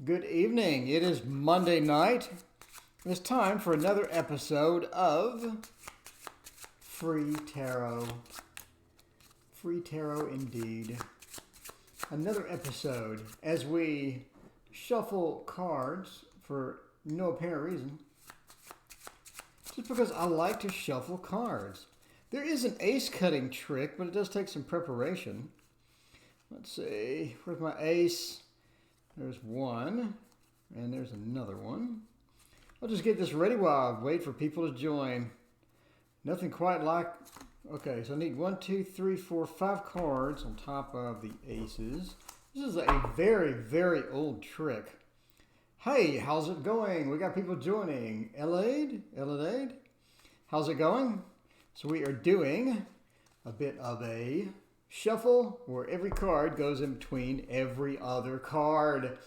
Good evening. It is Monday night. It's time for another episode of Free Tarot. Free Tarot indeed. Another episode as we shuffle cards for no apparent reason. Just because I like to shuffle cards. There is an ace cutting trick, but it does take some preparation. Let's see. Where's my ace? There's one, and there's another one. I'll just get this ready while I wait for people to join. Nothing quite like... Okay, so I need 1, 2, 3, 4, 5 cards on top of the aces. This is a very, very old trick. Hey, how's it going? We got people joining. Elaide? How's it going? So we are doing a bit of a shuffle where every card goes in between every other card.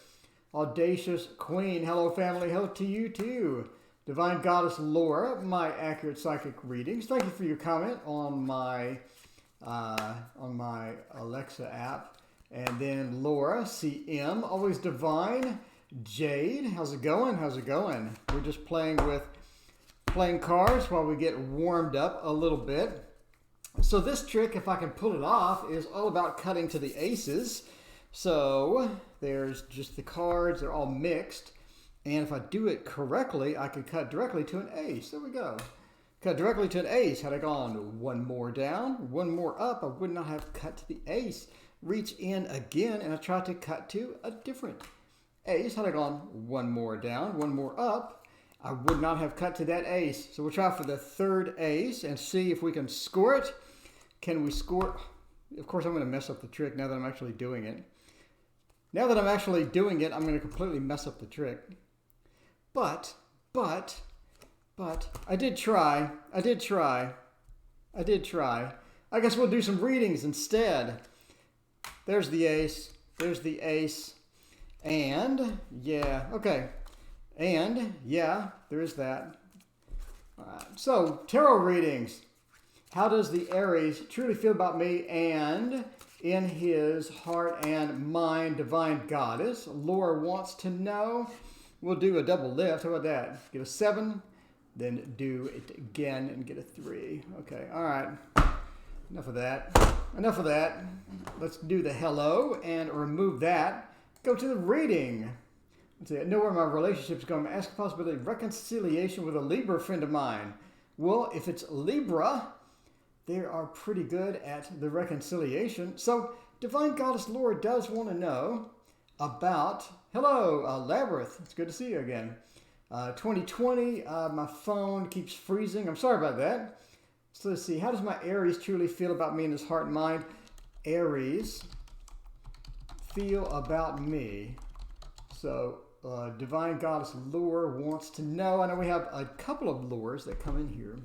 Audacious Queen, hello family, hello to you too. Divine Goddess Laura, my accurate psychic readings. Thank you for your comment on my Alexa app. And then Laura, CM, always divine. Jade, how's it going? How's it going? We're just playing cards while we get warmed up a little bit. So this trick, if I can pull it off, is all about cutting to the aces. So there's just the cards, they're all mixed. And if I do it correctly, I can cut directly to an ace. There we go. Cut directly to an ace. Had I gone one more down, one more up, I would not have cut to the ace. Reach in again, and I try to cut to a different ace. Had I gone one more down, one more up, I would not have cut to that ace. So we'll try for the third ace and see if we can score it. Can we score? Of course, I'm going to mess up the trick now that I'm actually doing it. Now that I'm actually doing it, I'm going to completely mess up the trick. But, I did try. I guess we'll do some readings instead. There's the ace. There's the ace. And, yeah, okay. And, yeah, there is that. All right. So, tarot readings. How does the Aries truly feel about me? And in his heart and mind, Divine Goddess, Laura wants to know. We'll do a double lift. How about that? Get a 7, then do it again and get a 3. Okay, all right. Enough of that. Let's do the hello and remove that. Go to the reading. Let's see, I know where my relationship's going. I'm asking possibility of reconciliation with a Libra friend of mine. Well, if it's Libra, they are pretty good at the reconciliation. So, Divine Goddess Laura does want to know about... Hello, Labyrinth. It's good to see you again. 2020, my phone keeps freezing. I'm sorry about that. So let's see. How does my Aries truly feel about me in his heart and mind? Aries feel about me. So, Divine Goddess Laura wants to know. I know we have a couple of lures that come in here.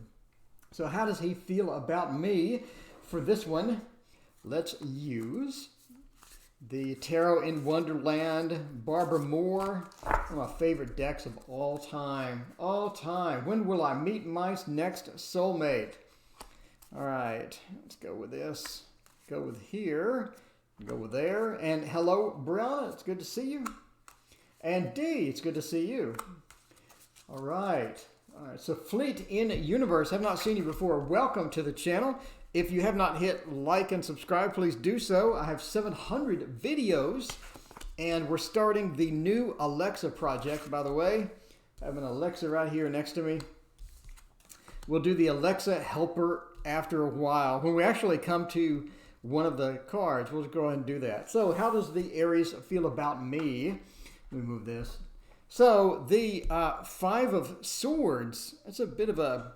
So how does he feel about me? For this one, let's use the Tarot in Wonderland, Barbara Moore, one of my favorite decks of all time. When will I meet my next soulmate? All right, let's go with this. Go with here. Go with there. And hello, Brianna. It's good to see you. And D, it's good to see you. All right. All right, so Fleet in Universe, have not seen you before. Welcome to the channel. If you have not hit like and subscribe, please do so. I have 700 videos, and we're starting the new Alexa project, by the way. I have an Alexa right here next to me. We'll do the Alexa helper after a while. When we actually come to one of the cards, we'll just go ahead and do that. So how does the Aries feel about me? Let me move this. So the 5 of Swords, that's a bit of a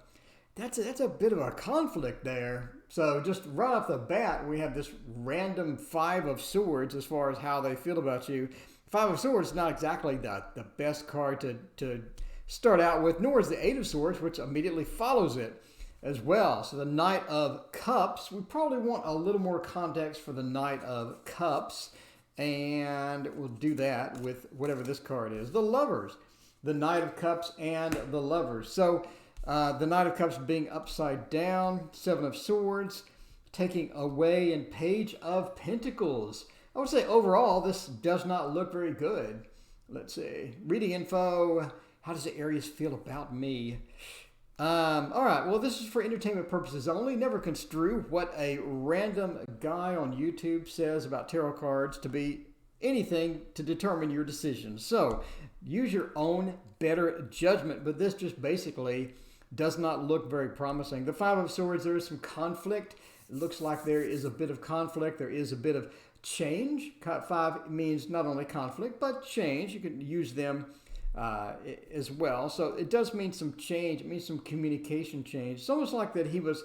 conflict there. So just right off the bat, we have this random 5 of Swords as far as how they feel about you. 5 of Swords is not exactly the best card to start out with, nor is the 8 of Swords, which immediately follows it as well. So the Knight of Cups, we probably want a little more context for the Knight of Cups. And we'll do that with whatever this card is. The Lovers. The Knight of Cups and the Lovers. So the Knight of Cups being upside down. 7 of Swords. Taking away and Page of Pentacles. I would say overall this does not look very good. Let's see. Reading info. How does the Aries feel about me? All right. Well, this is for entertainment purposes only. Never construe what a random guy on YouTube says about tarot cards to be anything to determine your decision. So use your own better judgment. But this just basically does not look very promising. The Five of Swords, there is some conflict. It looks like there is a bit of conflict. There is a bit of change. Five means not only conflict, but change. You can use them as well. So it does mean some change. It means some communication change. It's almost like that he was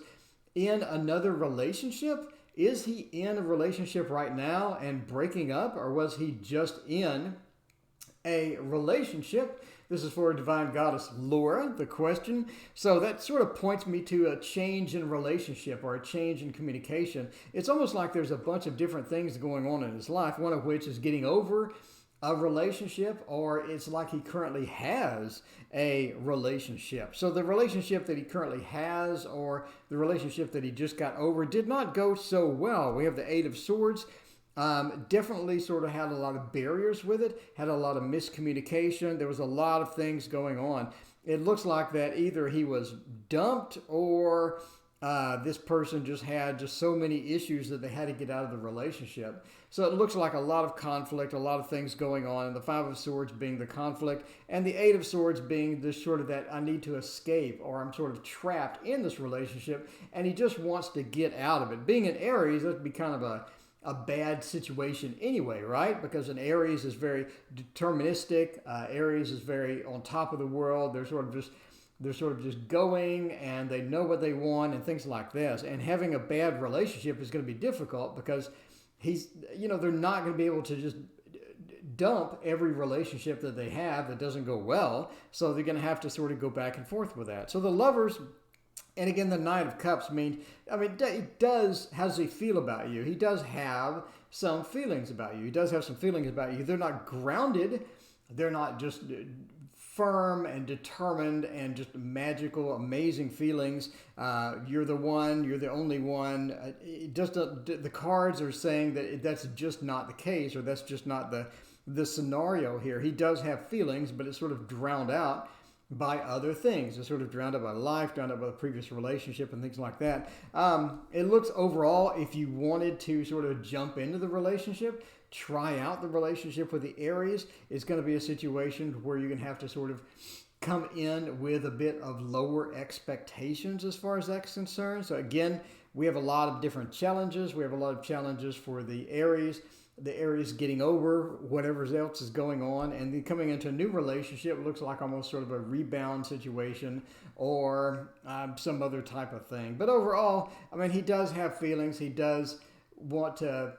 in another relationship. Is he in a relationship right now and breaking up, or was he just in a relationship? This is for Divine Goddess Laura, the question. So that sort of points me to a change in relationship or a change in communication. It's almost like there's a bunch of different things going on in his life, one of which is getting over a relationship, or it's like he currently has a relationship. So the relationship that he currently has, or the relationship that he just got over, did not go so well. We have the Eight of Swords. Definitely sort of had a lot of barriers with it, had a lot of miscommunication. There was a lot of things going on. It looks like that either he was dumped, or this person just had just so many issues that they had to get out of the relationship. So it looks like a lot of conflict, a lot of things going on, and the Five of Swords being the conflict, and the Eight of Swords being this sort of that I need to escape, or I'm sort of trapped in this relationship, and he just wants to get out of it. Being an Aries, that'd be kind of a bad situation anyway, right? Because an Aries is very deterministic. Aries is very on top of the world. They're sort of just going, and they know what they want and things like this. And having a bad relationship is going to be difficult because they're not going to be able to just dump every relationship that they have that doesn't go well. So they're going to have to sort of go back and forth with that. So the Lovers, and again, the Knight of Cups it does, how does he feel about you? He does have some feelings about you. He does have some feelings about you. They're not grounded. They're not just firm and determined and just magical, amazing feelings. You're the one, you're the only one. The cards are saying that that's just not the case, or that's just not the scenario here. He does have feelings, but it's sort of drowned out by other things. It's sort of drowned out by life, drowned out by the previous relationship and things like that. It looks overall, if you wanted to sort of jump into the relationship, try out the relationship with the Aries, it's going to be a situation where you're going to have to sort of come in with a bit of lower expectations as far as that's concerned. So again, we have a lot of different challenges. We have a lot of challenges for the Aries getting over whatever else is going on, and then coming into a new relationship looks like almost sort of a rebound situation, or some other type of thing. But overall, I mean, he does have feelings. He does want to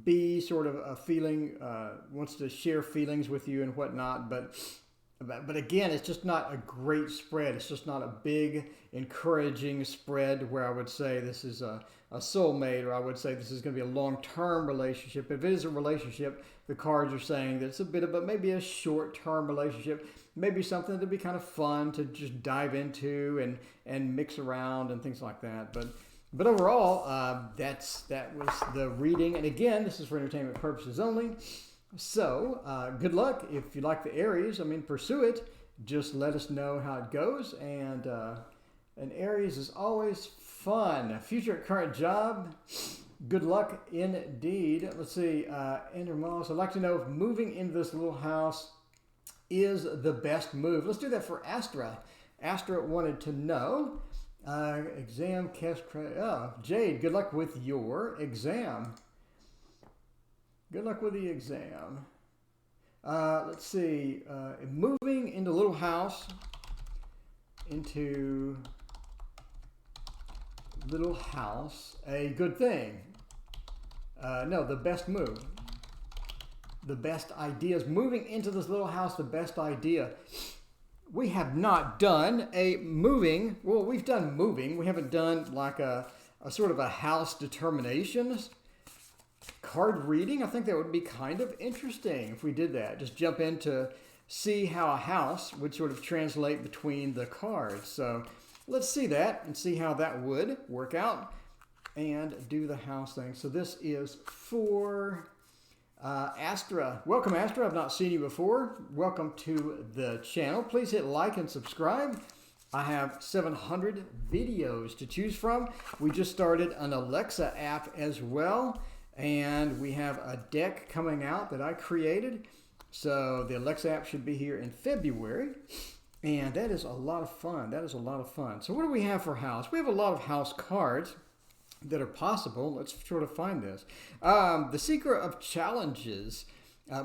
be sort of a feeling, wants to share feelings with you and whatnot, but again, it's just not a great spread. It's just not a big, encouraging spread where I would say this is a soulmate, or I would say this is going to be a long-term relationship. If it is a relationship, the cards are saying that it's a bit of maybe a short-term relationship, maybe something to be kind of fun to just dive into and mix around and things like that. But overall, that was the reading. And again, this is for entertainment purposes only. So good luck. If you like the Aries, pursue it. Just let us know how it goes. And an Aries is always fun. Future at current job. Good luck indeed. Let's see. Andrew Moss, I'd like to know if moving into this little house is the best move. Let's do that for Astra. Astra wanted to know. Exam, cast credit. Oh, Jade, good luck with your exam. Good luck with the exam. Let's see. Moving into little house. Into little house. A good thing. No, the best move. The best idea is moving into this little house. The best idea. We have not done a moving. Well, we've done moving. We haven't done like a sort of a house determination card reading. I think that would be kind of interesting if we did that. Just jump in to see how a house would sort of translate between the cards. So let's see that and see how that would work out and do the house thing. So this is for Astra, welcome Astra. I've not seen you before. Welcome to the channel. Please hit like and subscribe. I have 700 videos to choose from. We just started an Alexa app as well, and we have a deck coming out that I created. So the Alexa app should be here in February, and that is a lot of fun. That is a lot of fun. So what do we have for house? We have a lot of house cards that are possible. Let's sort of find this. The secret of challenges.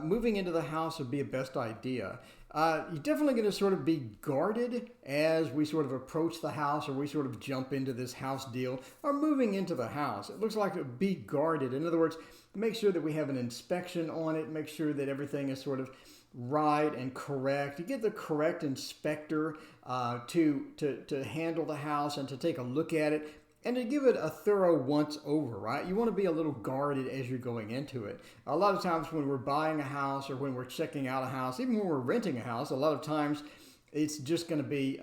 Moving into the house would be a best idea. You're definitely going to sort of be guarded as we sort of approach the house, or we sort of jump into this house deal, or moving into the house. It looks like it would be guarded. In other words, make sure that we have an inspection on it, make sure that everything is sort of right and correct. You get the correct inspector to handle the house and to take a look at it, and to give it a thorough once over, right? You want to be a little guarded as you're going into it. A lot of times when we're buying a house, or when we're checking out a house, even when we're renting a house, a lot of times it's just going to be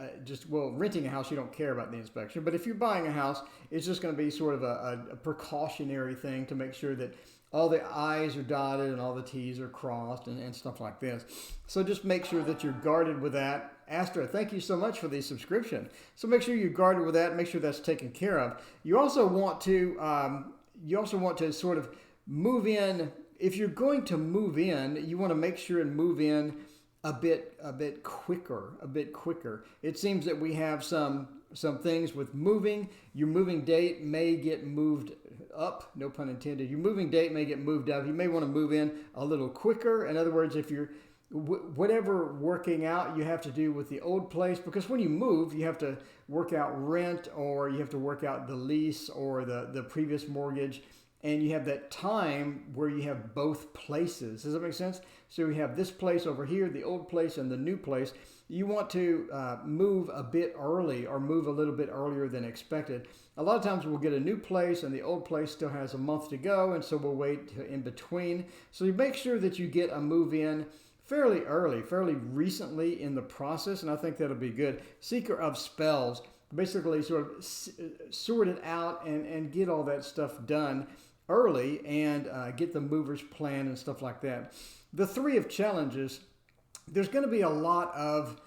well, renting a house, you don't care about the inspection. But if you're buying a house, it's just going to be sort of a precautionary thing to make sure that all the I's are dotted and all the T's are crossed and stuff like this. So just make sure that you're guarded with that. Astra, thank you so much for the subscription. So make sure you're guarded with that. Make sure that's taken care of. You also want to sort of move in. If you're going to move in, you want to make sure and move in a bit quicker. It seems that we have some things with moving. Your moving date may get moved up, no pun intended. Your moving date may get moved up. You may want to move in a little quicker. In other words, if you're whatever working out you have to do with the old place, because when you move, you have to work out rent, or you have to work out the lease or the previous mortgage, and you have that time where you have both places. Does that make sense? So we have this place over here, the old place and the new place. You want to move a bit early, or move a little bit earlier than expected. A lot of times we'll get a new place and the old place still has a month to go, and so we'll wait in between. So you make sure that you get a move in fairly early, fairly recently in the process, and I think that'll be good. Seeker of spells, basically sort of sort it out and get all that stuff done early, and get the movers plan and stuff like that. The three of challenges, there's going to be a lot of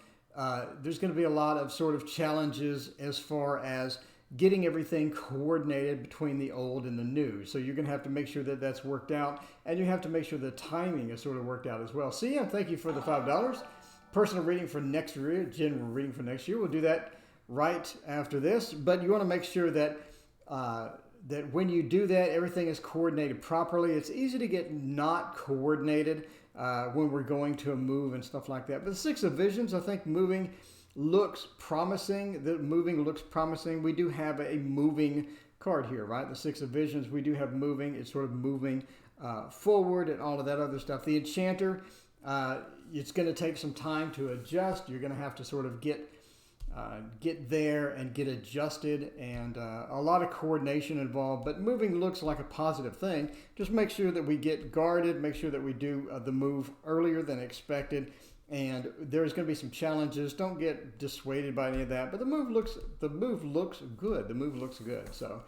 sort of challenges as far as getting everything coordinated between the old and the new. So you're going to have to make sure that that's worked out, and you have to make sure the timing is sort of worked out as well. CM, thank you for the $5. Personal reading for next year, general reading for next year. We'll do that right after this, but you want to make sure that that when you do that, everything is coordinated properly. It's easy to get not coordinated when we're going to a move and stuff like that. But the Six of Visions, I think moving looks promising. The moving looks promising. We do have a moving card here, right? The Six of Visions, we do have moving. It's sort of moving forward and all of that other stuff. The Enchanter, it's going to take some time to adjust. You're going to have to sort of get there and get adjusted, and a lot of coordination involved, but moving looks like a positive thing. Just make sure that we get guarded, make sure that we do the move earlier than expected, and there's going to be some challenges. Don't get dissuaded by any of that, but the move looks good. The move looks good. So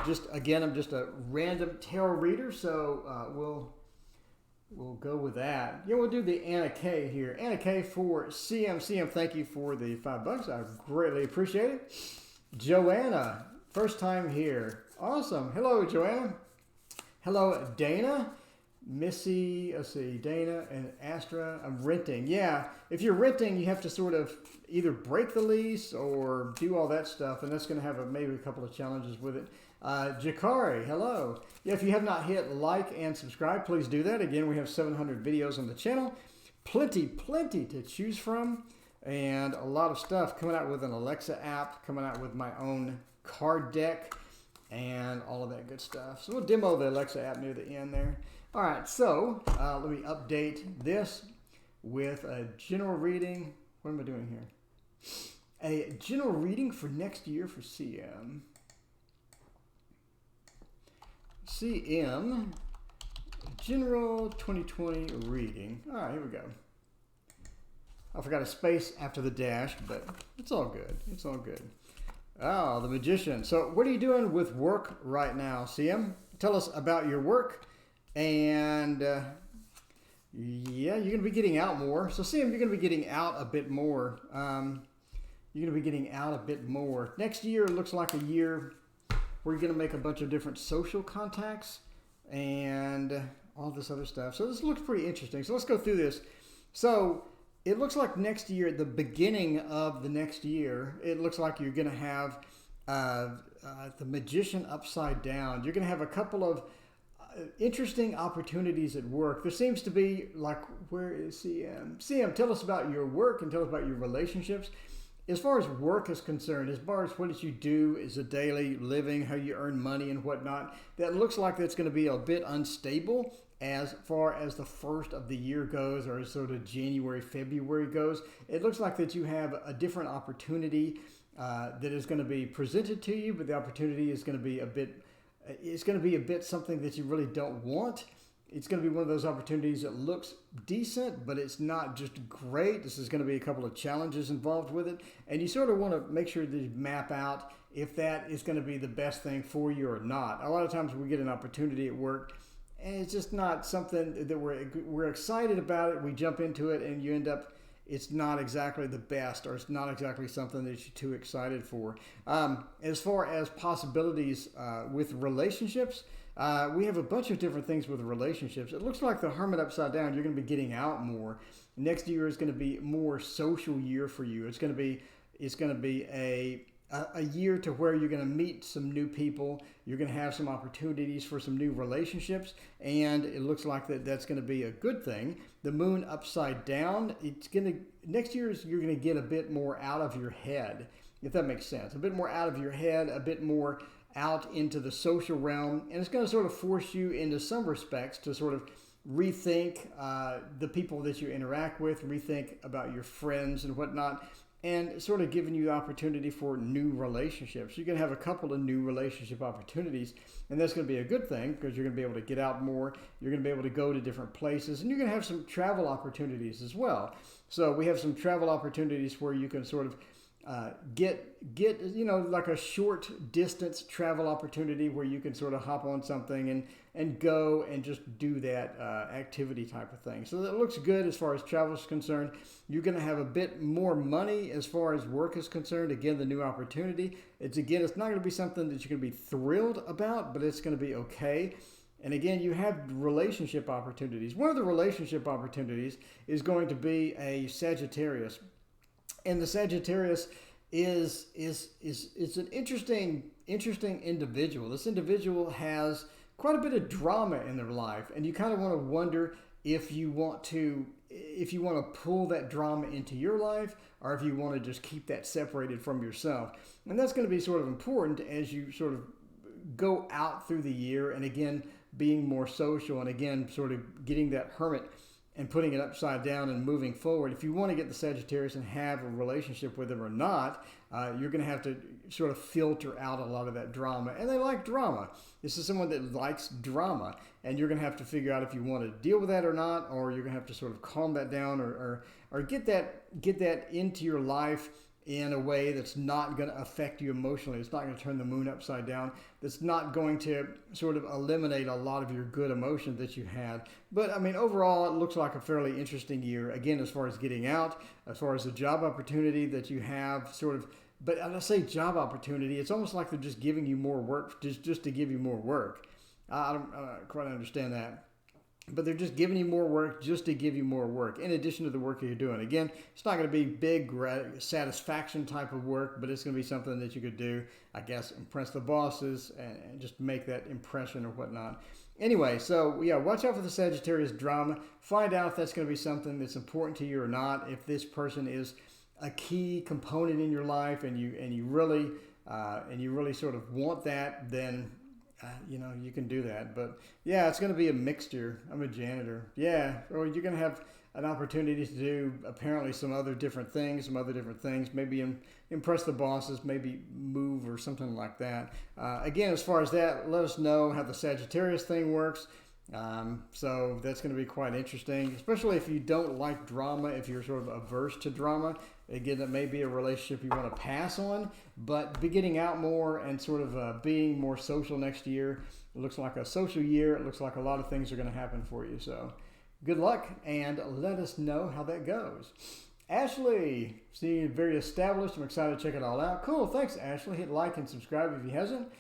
just again, I'm just a random tarot reader, so we'll go with that. Yeah, we'll do the Anna K here. Anna K for CM. CM, thank you for the $5. I greatly appreciate it. Joanna, first time here. Awesome. Hello, Joanna. Hello, Dana. Missy, let's see, Dana and Astra. I'm renting. Yeah, if you're renting, you have to sort of either break the lease or do all that stuff, and that's going to have maybe a couple of challenges with it. Jakari, hello. Yeah, if you have not hit like and subscribe, please do that. Again, we have 700 videos on the channel. Plenty to choose from, and a lot of stuff coming out with an Alexa app, coming out with my own card deck, and all of that good stuff. So we'll demo the Alexa app near the end there. All right, so let me update this with a general reading. What am I doing here? A general reading for next year for CM. CM, general 2020 reading. All right, here we go. I forgot a space after the dash, but it's all good. It's all good. Oh, the Magician. So what are you doing with work right now, CM? Tell us about your work And yeah, you're going to be getting out more. So see, you're going to be getting out a bit more. You're going to be getting out a bit more. Next year looks like a year where you're going to make a bunch of different social contacts and all this other stuff. So this looks pretty interesting. So let's go through this. So it looks like next year, at the beginning of the next year, it looks like you're going to have the Magician upside down. You're going to have a couple of interesting opportunities at work. There seems to be, like, where is CM? CM, tell us about your work and tell us about your relationships. As far as work is concerned, as far as what did you do as a daily living, how you earn money and whatnot, that looks like that's going to be a bit unstable as far as the first of the year goes, or sort of January, February goes. It looks like that you have a different opportunity that is going to be presented to you, but the opportunity is going to be a bit something that you really don't want. It's going to be one of those opportunities that looks decent, but it's not just great. This is going to be a couple of challenges involved with it. And you sort of want to make sure that you map out if that is going to be the best thing for you or not. A lot of times we get an opportunity at work and it's just not something that we're excited about it. We jump into it and you end up, it's not exactly the best, or it's not exactly something that you're too excited for. As far as possibilities with relationships, we have a bunch of different things with relationships. It looks like the Hermit upside down, you're going to be getting out more. Next year is going to be a more social year for you. It's going to be a year to where you're going to meet some new people. You're going to have some opportunities for some new relationships, and it looks like that's going to be a good thing. The Moon upside down, next year you're going to get a bit more out of your head, if that makes sense. A bit more out of your head, a bit more out into the social realm, and it's going to sort of force you into some respects to sort of rethink the people that you interact with, rethink about your friends and whatnot, and sort of giving you the opportunity for new relationships. You're going to have a couple of new relationship opportunities, and that's going to be a good thing because you're going to be able to get out more. You're going to be able to go to different places, and you're going to have some travel opportunities as well. So we have some travel opportunities where you can sort of get like a short distance travel opportunity where you can sort of hop on something and go and just do that activity type of thing. So that looks good as far as travel is concerned. You're going to have a bit more money as far as work is concerned. Again, the new opportunity. It's not going to be something that you're going to be thrilled about, but it's going to be okay. And again, you have relationship opportunities. One of the relationship opportunities is going to be a Sagittarius. And the Sagittarius is an interesting individual. This individual has quite a bit of drama in their life, and you kind of want to wonder if you want to pull that drama into your life, or if you want to just keep that separated from yourself. And that's going to be sort of important as you sort of go out through the year, and again, being more social, and again, sort of getting that Hermit and putting it upside down and moving forward. If you want to get the Sagittarius and have a relationship with them or not, you're going to have to sort of filter out a lot of that drama. And they like drama. This is someone that likes drama. And you're going to have to figure out if you want to deal with that or not, or you're going to have to sort of calm that down or get that into your life in a way that's not going to affect you emotionally. It's not going to turn the Moon upside down. That's not going to sort of eliminate a lot of your good emotion that you had. But I mean, overall, it looks like a fairly interesting year. Again, as far as getting out, as far as the job opportunity that you have, sort of. But when I say job opportunity, it's almost like they're just giving you more work, just to give you more work. I don't quite understand that. But they're just giving you more work just to give you more work, in addition to the work that you're doing. Again, it's not going to be big satisfaction type of work, but it's going to be something that you could do, I guess, impress the bosses and just make that impression or whatnot. Anyway, so yeah, watch out for the Sagittarius drama. Find out if that's going to be something that's important to you or not. If this person is a key component in your life and you really sort of want that, then you can do that. But yeah, it's going to be a mixture. I'm a janitor. Yeah, or you're going to have an opportunity to do apparently some other different things. Maybe impress the bosses, maybe move or something like that. Again, as far as that, let us know how the Sagittarius thing works. So that's going to be quite interesting, especially if you don't like drama, if you're sort of averse to drama. Again, that may be a relationship you want to pass on, but be getting out more and sort of being more social next year It looks like a social year. It looks like a lot of things are going to happen for you. So good luck, and let us know how that goes. Ashley, see, very established. I'm excited to check it all out. Cool, thanks, Ashley. Hit like and subscribe if you hasn't.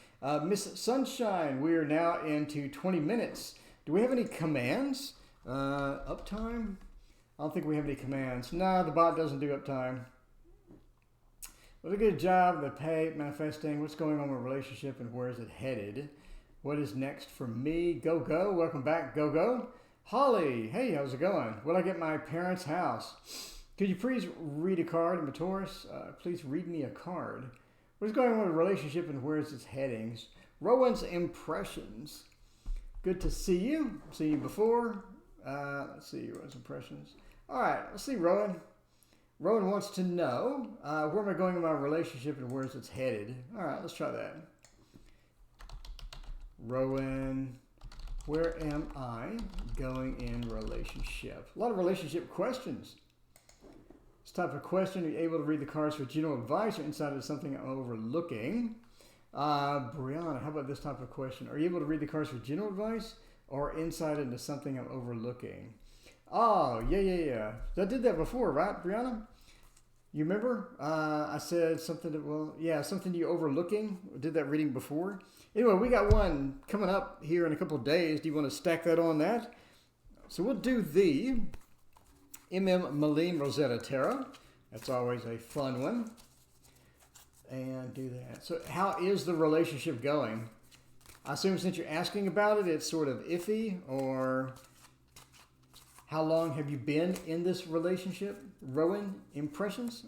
Miss Sunshine, we are now into 20 minutes. Do we have any commands? Uptime? I don't think we have any commands. No, the bot doesn't do uptime. What a good job, the pay, manifesting. What's going on with relationship and where is it headed? What is next for me? Go, go. Welcome back, go, go. Holly, hey, how's it going? Will I get my parents' house? Could you please read a card? I'm a Taurus. Please read me a card. What is going on with a relationship and where is its headings? Rowan's impressions. Good to see you. See you before. Let's see Rowan's impressions. All right, let's see Rowan. Rowan wants to know where am I going in my relationship and where is it headed? All right, let's try that. Rowan, where am I going in relationship? A lot of relationship questions. This type of question, are you able to read the cards for general advice or insight into something I'm overlooking? Brianna, how about this type of question? Are you able to read the cards for general advice or insight into something I'm overlooking? Oh, yeah. I did that before, right, Brianna? You remember? I said something that, well, yeah, something you're overlooking. I did that reading before. Anyway, we got one coming up here in a couple of days. Do you want to stack that on that? So we'll do the Malene Rosetta Tarot. That's always a fun one. And do that. So how is the relationship going? I assume since you're asking about it, it's sort of iffy, or how long have you been in this relationship? Rowan, impressions?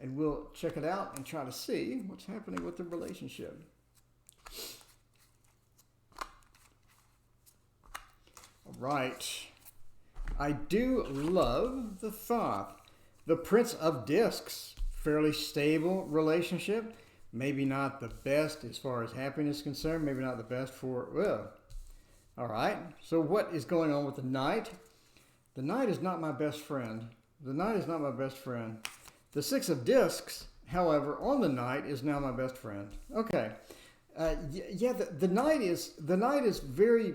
And we'll check it out and try to see what's happening with the relationship. All right. I do love the thought. The Prince of Discs. Fairly stable relationship. Maybe not the best as far as happiness is concerned. Maybe not the best for, well. All right. So what is going on with the Knight? The Knight is not my best friend. The Knight is not my best friend. The Six of Discs, however, on the Knight is now my best friend. Okay. Yeah, the Knight is very,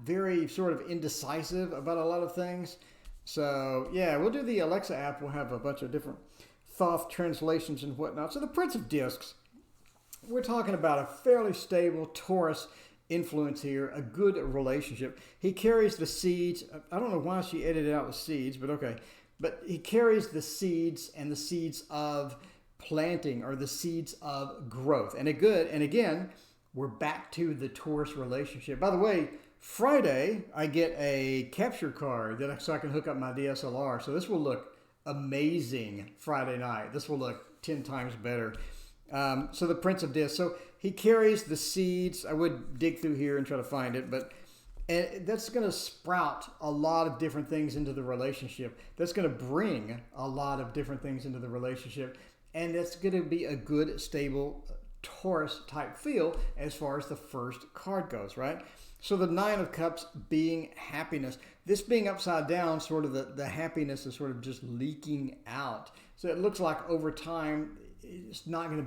very sort of indecisive about a lot of things. So yeah, we'll do the Alexa app. We'll have a bunch of different Thoth translations and whatnot. So the Prince of Discs, we're talking about a fairly stable Taurus influence here, a good relationship. He carries the seeds. I don't know why she edited out the seeds, but okay. But he carries the seeds and the seeds of planting or the seeds of growth. And again, we're back to the Taurus relationship. By the way, Friday, I get a capture card so I can hook up my DSLR. So this will look amazing Friday night. This will look 10 times better. So the Prince of Discs. So he carries the seeds. I would dig through here and try to find it, but and that's going to sprout a lot of different things into the relationship. That's going to bring a lot of different things into the relationship. And that's going to be a good, stable Taurus type feel as far as the first card goes, right? So the Nine of Cups being happiness. This being upside down, sort of the happiness is sort of just leaking out. So it looks like over time, it's going to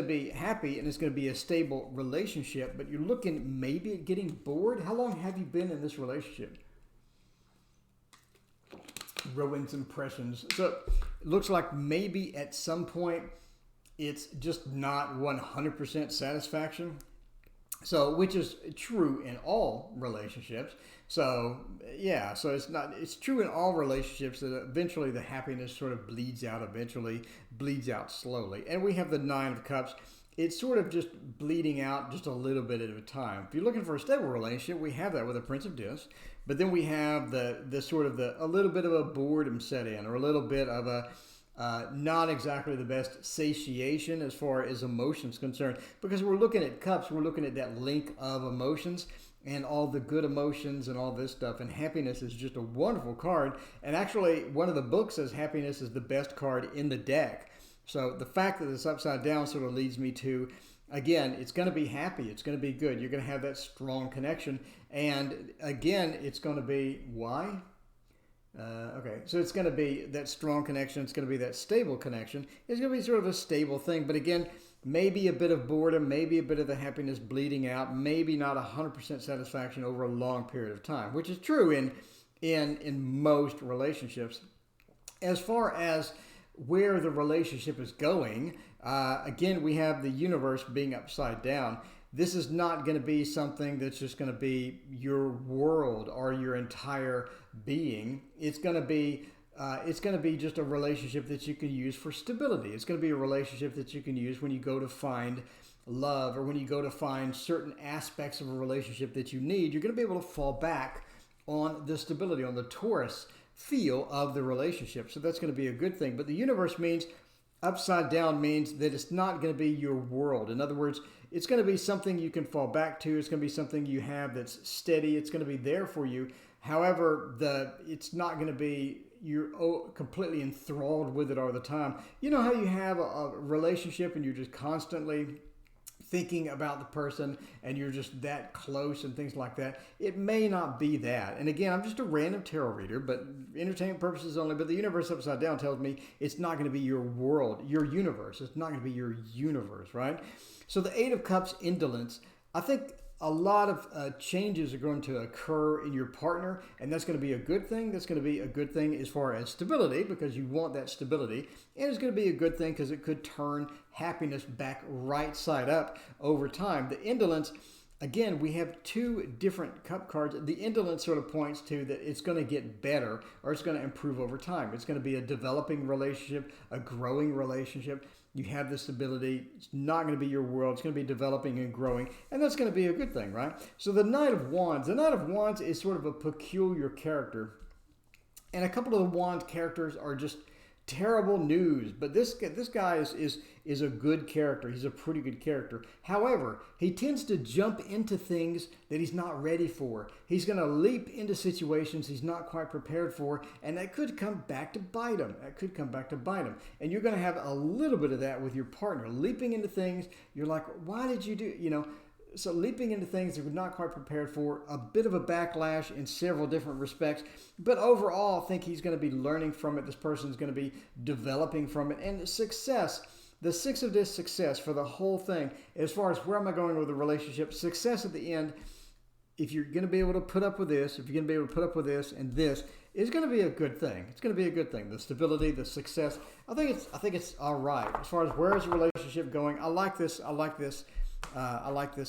be happy and it's going to be a stable relationship, but you're looking maybe at getting bored. How long have you been in this relationship? Rowan's impressions. So it looks like maybe at some point it's just not 100% satisfaction. So, which is true in all relationships. So, yeah, so it's true in all relationships that eventually the happiness sort of bleeds out slowly. And we have the Nine of Cups. It's sort of just bleeding out just a little bit at a time. If you're looking for a stable relationship, we have that with the Prince of Discs. But then we have a little bit of a boredom set in, or a little bit of a not exactly the best satiation as far as emotions concerned, because we're looking at cups, we're looking at that link of emotions and all the good emotions and all this stuff, and happiness is just a wonderful card. And actually one of the books says happiness is the best card in the deck. So the fact that it's upside down sort of leads me to, again, it's going to be happy, it's going to be good, you're going to have that strong connection, and again, it's going to be why? Okay, so it's going to be that strong connection. It's going to be that stable connection. It's going to be sort of a stable thing. But again, maybe a bit of boredom, maybe a bit of the happiness bleeding out, maybe not 100% satisfaction over a long period of time, which is true in most relationships. As far as where the relationship is going, again, we have the universe being upside down. This is not going to be something that's just going to be your world or your entire being. It's going to be just a relationship that you can use for stability. It's going to be a relationship that you can use when you go to find love, or when you go to find certain aspects of a relationship that you need. You're going to be able to fall back on the stability, on the torus feel of the relationship. So that's going to be a good thing. But the universe means upside down means that it's not going to be your world. In other words, it's going to be something you can fall back to. It's going to be something you have that's steady. It's going to be there for you. However, it's not going to be you're completely enthralled with it all the time. You know how you have a relationship and you're just constantly thinking about the person and you're just that close and things like that? It may not be that. And again, I'm just a random tarot reader, but entertainment purposes only. But the universe upside down tells me it's not going to be your world, your universe. It's not going to be your universe, right? So the Eight of Cups, indolence, I think a lot of changes are going to occur in your partner, and that's going to be a good thing. That's going to be a good thing as far as stability, because you want that stability. And it's going to be a good thing because it could turn happiness back right side up over time. The indolence, again, we have two different cup cards. The indolence sort of points to that it's going to get better, or it's going to improve over time. It's going to be a developing relationship, a growing relationship. You have this ability. It's not going to be your world. It's going to be developing and growing. And that's going to be a good thing, right? So the Knight of Wands. The Knight of Wands is sort of a peculiar character. And a couple of the Wands characters are just terrible news. But this guy is a good character. He's a pretty good character. However, he tends to jump into things that he's not ready for. He's going to leap into situations he's not quite prepared for, and that could come back to bite him. And you're going to have a little bit of that with your partner. Leaping into things, you're like, why did you do, So leaping into things that we're not quite prepared for, a bit of a backlash in several different respects. But overall, I think he's going to be learning from it. This person's going to be developing from it. And success, the Six of Discs, success for the whole thing, as far as where am I going with the relationship, success at the end, if you're going to be able to put up with this, if you're going to be able to put up with this and this, is going to be a good thing. It's going to be a good thing. The stability, the success, I think it's all right. As far as where is the relationship going, I like this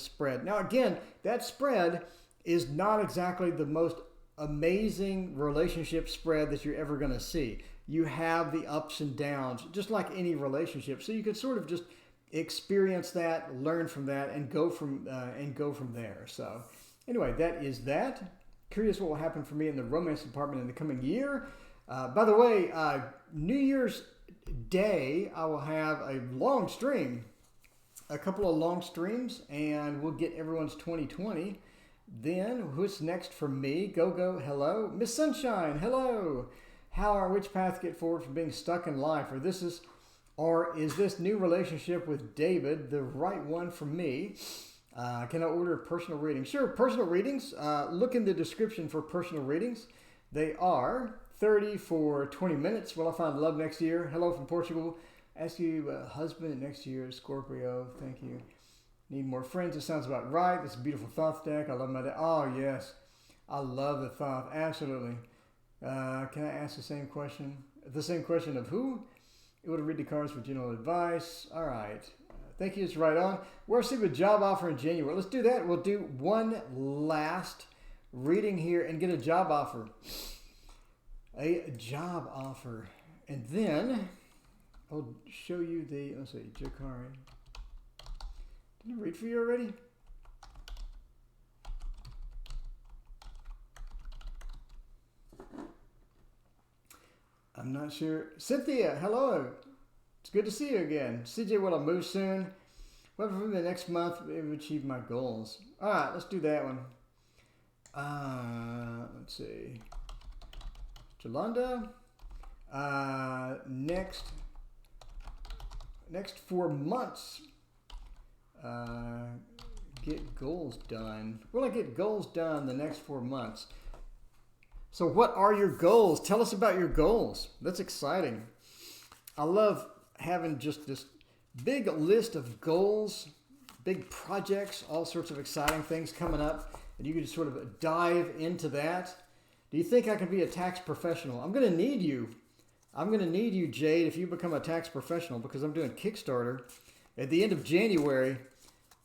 spread. Now, again, that spread is not exactly the most amazing relationship spread that you're ever going to see. You have the ups and downs, just like any relationship. So you can sort of just experience that, learn from that, and go from there. So anyway, that is that. Curious what will happen for me in the romance department in the coming year. By the way, New Year's Day, I will have a long stream. A couple of long streams, and we'll get everyone's 2020. Then, who's next for me? Go, hello. Miss Sunshine, hello. Which path get forward from being stuck in life? Or is this new relationship with David the right one for me? Can I order a personal reading? Sure, personal readings. Look in the description for personal readings. They are 30 for 20 minutes. Will I find love next year? Hello from Portugal. Ask you husband next year, Scorpio. Thank you. Need more friends. It sounds about right. This is a beautiful Thoth deck. I love my deck. Oh, yes. I love the Thoth. Absolutely. Can I ask the same question? The same question of who? Able to read the cards for general advice. All right. Thank you. It's right on. We'll receive a job offer in January. Let's do that. We'll do one last reading here and get a job offer. A job offer. And then I'll show you the, let's see, Jakari. Did I read for you already? I'm not sure. Cynthia, hello. It's good to see you again. CJ, will I move soon? Well, for the next month, maybe achieve my goals. All right, let's do that one. Let's see. Jolanda. Next 4 months. Get goals done. Will I get goals done the next 4 months? So what are your goals? Tell us about your goals. That's exciting. I love having just this Big list of goals, big projects, all sorts of exciting things coming up, and you can just sort of dive into that. Do you think I can be a tax professional? I'm going to need you. I'm going to need you, Jade, if you become a tax professional, because I'm doing Kickstarter at the end of January,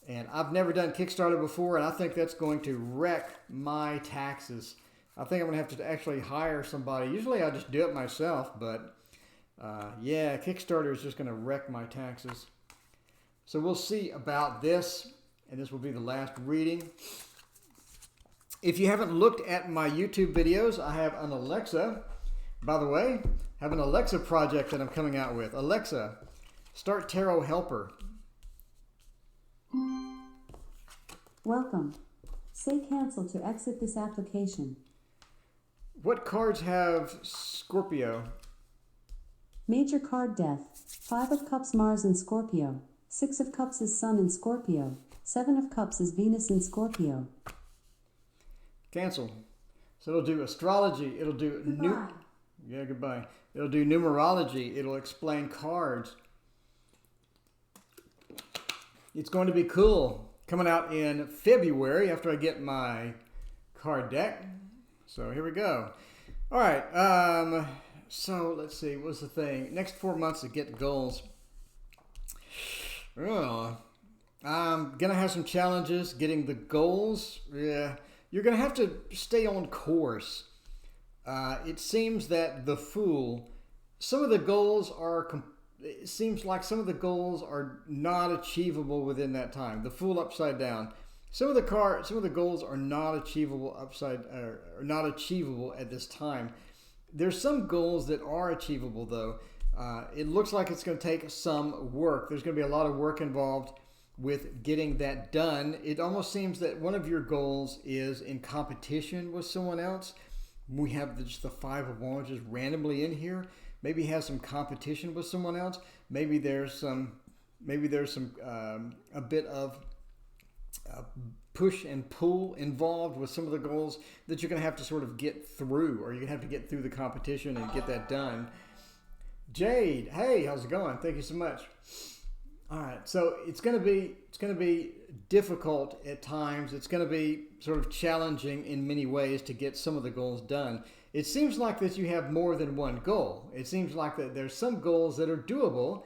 and I've never done Kickstarter before, and I think that's going to wreck my taxes. I think I'm going to have to actually hire somebody. Usually I just do it myself, but yeah, Kickstarter is just going to wreck my taxes. So we'll see about this, and this will be the last reading. If you haven't looked at my YouTube videos, I have an Alexa. By the way, I have an Alexa project that I'm coming out with. Alexa, start Tarot Helper. Welcome. Say cancel to exit this application. What cards have Scorpio? Major card death. 5 of Cups, Mars in Scorpio. 6 of Cups is Sun in Scorpio. 7 of Cups is Venus in Scorpio. Cancel. So it'll do astrology. It'll do goodbye. It'll do numerology. It'll explain cards. It's going to be cool. Coming out in February after I get my card deck. So here we go. All right. So let's see. What's the thing? Next 4 months to get goals. Oh, I'm going to have some challenges getting the goals. Yeah. You're going to have to stay on course. It seems that the Fool, some of the goals are it seems like some of the goals are not achievable within that time. The Fool upside down. Some of the goals are not achievable not achievable at this time. There's some goals that are achievable though. It looks like it's going to take some work. There's going to be a lot of work involved with getting that done. It almost seems that one of your goals is in competition with someone else. We have just the 5 of Wands just randomly in here. Maybe have some competition with someone else. Maybe there's a bit of push and pull involved with some of the goals that you're going to have to sort of get through, or you're going to have to get through the competition and get that done. Jade, hey, how's it going? Thank you so much. All right, so it's going to be difficult at times. It's going to be sort of challenging in many ways to get some of the goals done. It seems like that you have more than one goal. It seems like that there's some goals that are doable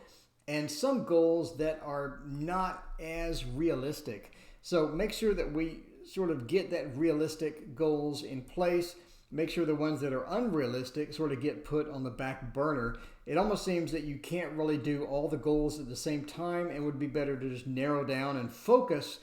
and some goals that are not as realistic. So make sure that we sort of get that realistic goals in place. Make sure the ones that are unrealistic sort of get put on the back burner. It almost seems that you can't really do all the goals at the same time, and it would be better to just narrow down and focus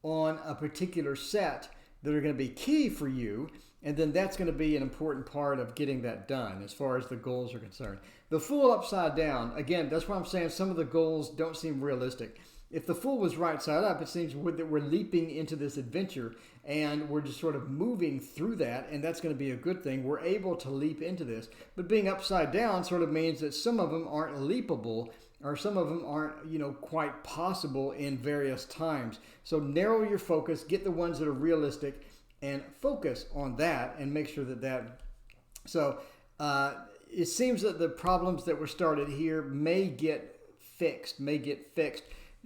on a particular set that are going to be key for you, and then that's going to be an important part of getting that done as far as the goals are concerned. The Fool upside down, again, that's why I'm saying some of the goals don't seem realistic. If the Fool was right side up, it seems that we're leaping into this adventure and we're just sort of moving through that, and that's going to be a good thing. We're able to leap into this. But being upside down sort of means that some of them aren't leapable, or some of them aren't, quite possible in various times. So narrow your focus, get the ones that are realistic, and focus on that, and make sure that. So it seems that the problems that were started here may get fixed.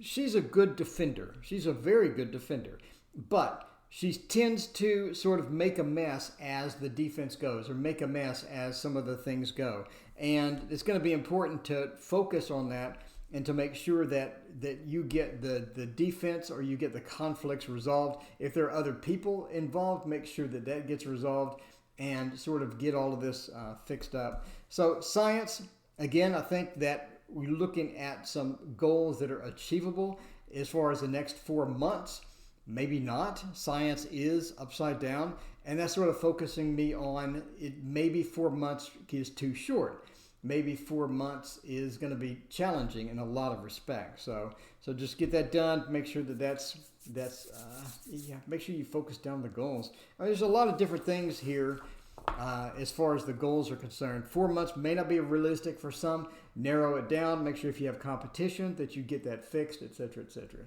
She's a good defender. She's a very good defender. But she tends to sort of make a mess as the defense goes, or make a mess as some of the things go. And it's going to be important to focus on that and to make sure that you get the defense, or you get the conflicts resolved. If there are other people involved, make sure that gets resolved and sort of get all of this fixed up. So science, again, I think that we're looking at some goals that are achievable as far as the next 4 months. Maybe not. Science is upside down, and that's sort of focusing me on it. Maybe 4 months is too short. Maybe 4 months is going to be challenging in a lot of respects. So just get that done. Make sure that's make sure you focus down the goals. There's a lot of different things here as far as the goals are concerned. 4 months may not be realistic for some. Narrow it down. Make sure if you have competition that you get that fixed, etc., etc.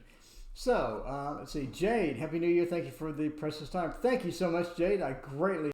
So let's see, Jade. Happy New Year. Thank you for the precious time. Thank you so much, Jade. I greatly